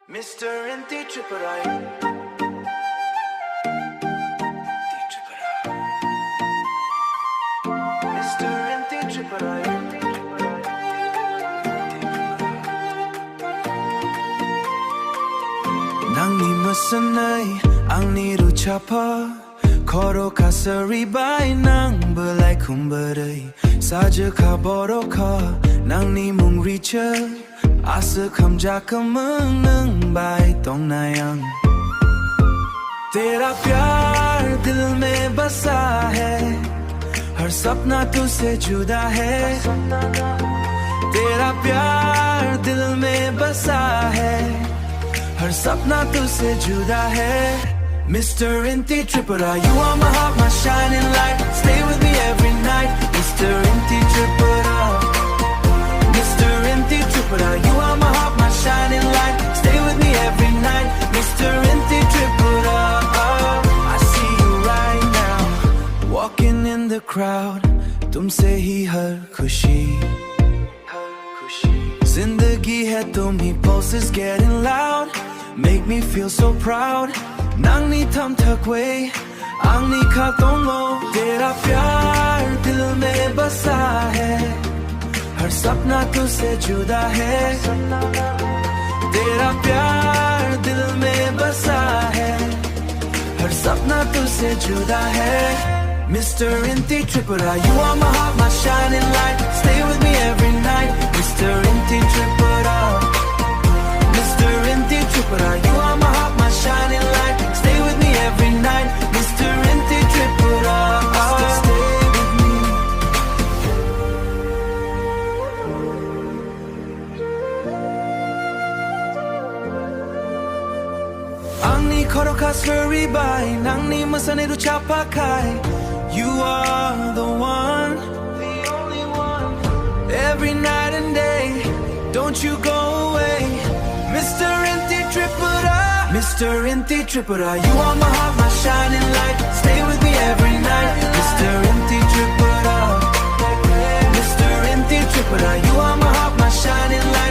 Mr. Inti Tripura Mr. Inti Tripura Nangni mwsanwi Angni rwchapha khorokha swrwibai bwlai khumbarwi khorokha Nangni mungricha Assam nung bai tong nayang तेरा प्यार दिल में बसा है हर सपना तुझसे जुदा है तेरा प्यार दिल में बसा है हर सपना तुझसे जुदा है Mr. Inti Tripura, you are my heart, my shining light. Stay with me every night, Mr. Inti Tripura. Mr. Inti Tripura, you are my heart, my shining light. Stay with me every night, Mr. Inti Tripura. I see you right now, walking in the crowd. तुमसे ही हर खुशी जिंदगी है तुम ही pulses getting loud. Make me feel so proud. Nangni tham thakwe Angni khatong lo तेरा प्यार दिल में बसा है हर सपना तुझसे जुदा है तेरा प्यार दिल में बसा है हर सपना तुझसे जुदा है Mr. Inti Tripura, you are my heart, my shining light. Stay with me every night, Mr. Inti Tripura. Mr. Inti Tripura, you are my heart, my shining light. Stay with me every night, Mr. Inti Tripura. Stay with me. Angni khorokha swrwibai Nangni mwsanwi rwchapha khai. You are the one, the only one. Every night and day, don't you go away, Mr. Inti Tripura. Mr. Inti Tripura, you are my heart, my shining light. Stay with me every night, Mr. Inti Tripura. Mr. Inti Tripura, you are my heart, my shining light.